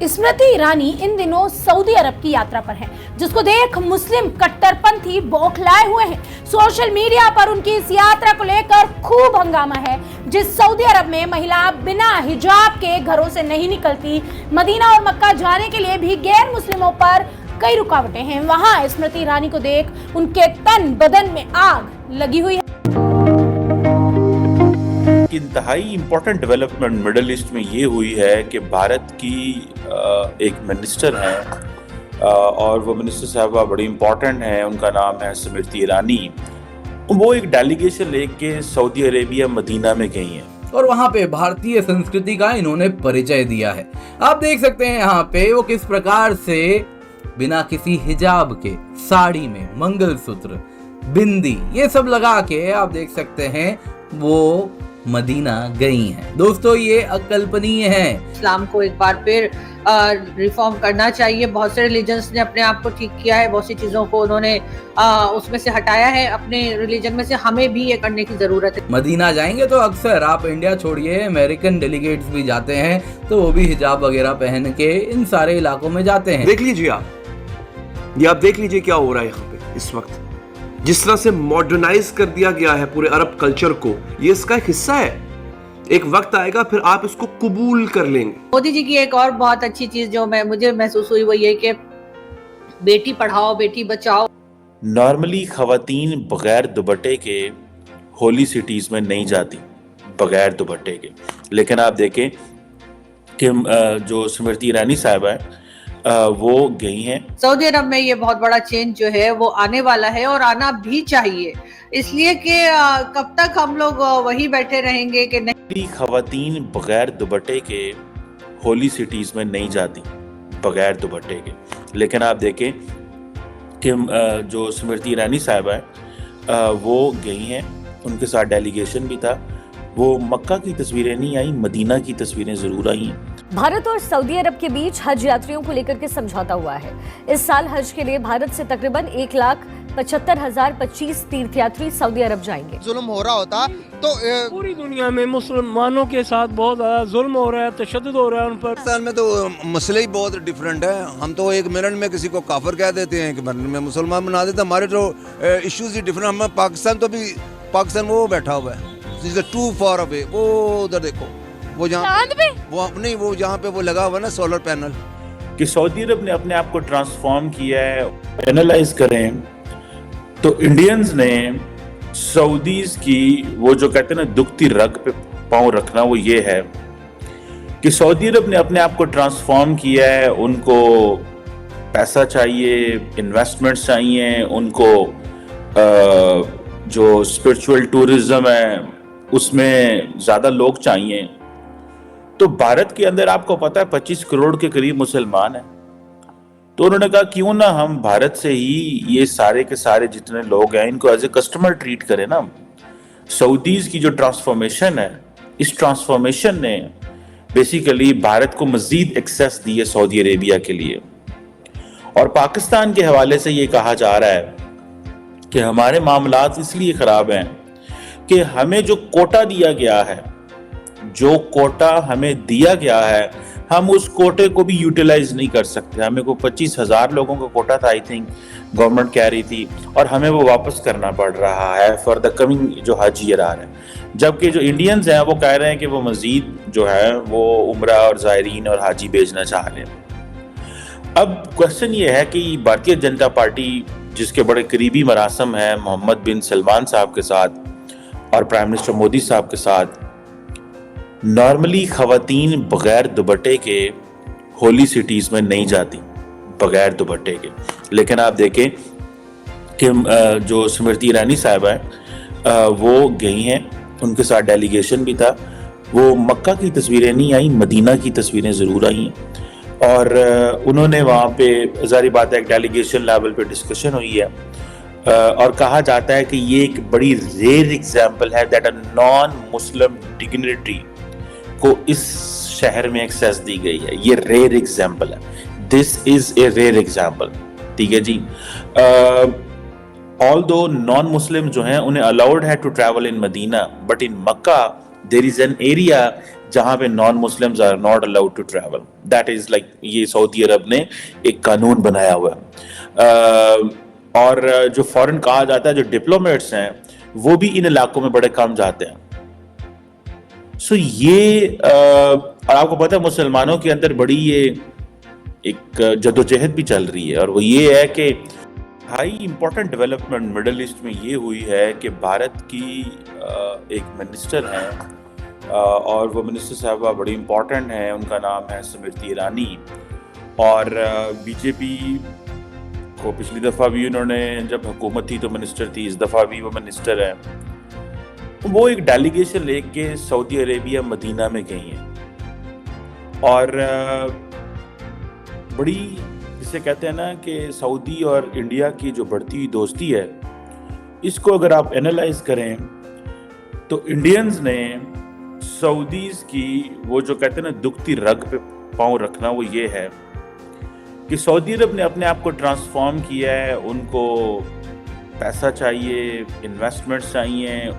स्मृति ईरानी इन दिनों सऊदी अरब की यात्रा पर हैं, जिसको देख मुस्लिम कट्टरपंथी बौखलाए हुए हैं। सोशल मीडिया पर उनकी इस यात्रा को लेकर खूब हंगामा है। जिस सऊदी अरब में महिला बिना हिजाब के घरों से नहीं निकलती, मदीना और मक्का जाने के लिए भी गैर मुस्लिमों पर कई रुकावटें हैं, वहां स्मृति ईरानी को देख उनके तन बदन में आग लगी हुई है। इंतहाई इम्पोर्टेंट डेवलपमेंट मिडल ईस्ट में ये हुई है कि भारत की एक मिनिस्टर हैं और वो मिनिस्टर साहबा बड़ी इम्पोर्टेंट हैं, उनका नाम है स्मृति ईरानी। वो एक डेलीगेशन लेके सऊदी अरेबिया मदीना में गई हैं और वहाँ पे भारतीय संस्कृति का इन्होंने परिचय दिया है। आप देख सकते हैं यहाँ पे वो किस प्रकार से बिना किसी हिजाब के साड़ी में मंगलसूत्र, बिंदी ये सब लगा के आप देख सकते हैं वो मदीना गई हैं। दोस्तों ये अकल्पनीय है। इस्लाम को एक बार फिर रिफॉर्म करना चाहिए। बहुत से रिलीजन्स ने अपने आप को ठीक किया है, बहुत सी चीजों को उन्होंने उसमें से हटाया है अपने रिलीजन में से, हमें भी ये करने की जरूरत है। मदीना जाएंगे तो अक्सर आप इंडिया छोड़िए अमेरिकन डेलीगेट्स भी जाते हैं तो वो भी हिजाब वगैरह पहन के इन सारे इलाकों में जाते हैं। देख लीजिए आप देख लीजिए क्या हो रहा है यहाँ पे इस वक्त, जिस तरह से मॉडर्नाइज कर दिया गया है पूरे अरब कल्चर को, ये इसका एक हिस्सा है। एक वक्त आएगा फिर आप इसको कबूल कर लेंगे। मोदी जी की एक और बहुत अच्छी चीज जो मुझे महसूस हुई वो ये कि बेटी पढ़ाओ बेटी बचाओ। नॉर्मली खवातीन बगैर दुपट्टे के होली सिटीज में नहीं जाती, बगैर दुपट्टे के, लेकिन आप देखें कि जो स्मृति ईरानी साहिबा है वो गई हैं। सऊदी अरब में ये बहुत बड़ा चेंज जो है वो आने वाला है और आना भी चाहिए, इसलिए कि कब तक हम लोग वही बैठे रहेंगे कि नहीं। खवातीन बगैर दुपट्टे के होली सिटीज में नहीं जाती, बगैर दुपट्टे के, लेकिन आप देखें कि जो स्मृति ईरानी साहिबा है वो गई हैं, उनके साथ डेलीगेशन भी था। वो मक्का की तस्वीरें नहीं आई, मदीना की तस्वीरें जरूर आई हैं। भारत और सऊदी अरब के बीच हज यात्रियों को लेकर के समझौता हुआ है। इस साल हज के लिए भारत से तकरीबन 1,75,025 तीर्थयात्री सऊदी अरब जाएंगे। जुल्म हो रहा होता तो पूरी दुनिया में मुसलमानों के साथ बहुत ज्यादा जुल्म हो रहा है, तशद्दुद हो रहा है उन पर। पाकिस्तान में तो मसले ही बहुत डिफरेंट है। हम तो एक मिनट में किसी को काफिर कह देते हैं, एक मिनट में मुसलमान बना देते हैं। हमारे जो इश्यूज ही डिफरेंट। हम पाकिस्तान तो भी पाकिस्तान में वो बैठा हुआ है टू फॉर अवे, वो उधर देखो वो जहाँ वो नहीं वो जहाँ पे वो लगा हुआ ना सोलर पैनल। कि सऊदी अरब ने अपने आप को ट्रांसफॉर्म किया है। एनालाइज करें तो इंडियंस ने सऊदीज की वो जो कहते हैं ना दुखती रग पे पांव रखना, वो ये है कि सऊदी अरब ने अपने आप को ट्रांसफॉर्म किया है। उनको पैसा चाहिए, इन्वेस्टमेंट्स चाहिए, उनको जो स्पिरिचुअल टूरिज्म है उसमें ज्यादा लोग चाहिए। तो भारत के अंदर आपको पता है 25 करोड़ के करीब मुसलमान हैं, तो उन्होंने कहा क्यों ना हम भारत से ही ये सारे के सारे जितने लोग हैं इनको एज ए कस्टमर ट्रीट करें ना। सऊदीज की जो ट्रांसफॉर्मेशन है, इस ट्रांसफॉर्मेशन ने बेसिकली भारत को मजीद एक्सेस दी है सऊदी अरेबिया के लिए। और पाकिस्तान के हवाले से ये कहा जा रहा है कि हमारे मामलात इसलिए खराब हैं कि हमें जो कोटा दिया गया है, जो कोटा हमें दिया गया है, हम उस कोटे को भी यूटिलाइज नहीं कर सकते। हमें को 25,000 लोगों का कोटा था, आई थिंक गवर्नमेंट कह रही थी, और हमें वो वापस करना पड़ रहा है फॉर द कमिंग जो हज ईयर आ रहा है। जबकि जो इंडियंस हैं वो कह रहे हैं कि वो मजीद जो है वो उम्रा और ज़ायरीन और हाजी भेजना चाह रहे हैं। अब क्वेश्चन ये है कि भारतीय जनता पार्टी जिसके बड़े करीबी मरासम हैं मोहम्मद बिन सलमान साहब के साथ और प्राइम मिनिस्टर मोदी साहब के साथ, नॉर्मली खवातीन बगैर दुपट्टे के होली सिटीज में नहीं जाती, बगैर दुपट्टे के, लेकिन आप देखें कि जो स्मृति ईरानी साहिबा है वो गई हैं, उनके साथ डेलीगेशन भी था। वो मक्का की तस्वीरें नहीं आई, मदीना की तस्वीरें ज़रूर आई हैं। और उन्होंने वहाँ पे ज़ाहिर बात है एक डेलीगेशन लेवल पे डिस्कशन हुई है और कहा जाता है कि ये एक बड़ी रेयर एग्जाम्पल है that a non Muslim dignitary को इस शहर में एक्सेस दी गई है। ये रेयर एग्जाम्पल है, this is a rare example, ठीक है जी। ऑल्दो नॉन मुस्लिम जो हैं उन्हें अलाउड है to travel in Medina, but in Mecca there is an area जहाँ पे non Muslims are not allowed to travel. That is like ये सऊदी अरब ने एक कानून बनाया हुआ है. और जो फॉरेन कहा जाता है, जो डिप्लोमेट्स हैं वो भी इन इलाकों में बड़े कम जाते हैं. सो ये और आपको पता है मुसलमानों के अंदर बड़ी ये एक जदोजहद भी चल रही है, और वो ये है कि high important development middle east में ये हुई है कि भारत की एक मिनिस्टर हैं, और वो मिनिस्टर साहबा बड़ी इम्पोर्टेंट हैं. उनका नाम है स्मृति ईरानी, और बीजेपी को पिछली दफ़ा भी उन्होंने, जब हुकूमत थी तो मिनिस्टर थी, इस दफ़ा भी वो मिनिस्टर हैं. वो एक डेलीगेशन लेके सऊदी अरेबिया मदीना में गई हैं, और बड़ी जिसे कहते हैं ना कि सऊदी और इंडिया की जो बढ़ती हुई दोस्ती है, इसको अगर आप एनालाइज करें तो इंडियंस ने सऊदीज़ की वो जो कहते हैं ना दुखती रग पे पाँव रखना, वो ये है कि सऊदी अरब ने अपने आप को ट्रांसफॉर्म किया है. उनको पैसा चाहिए, इन्वेस्टमेंट्स चाहिए,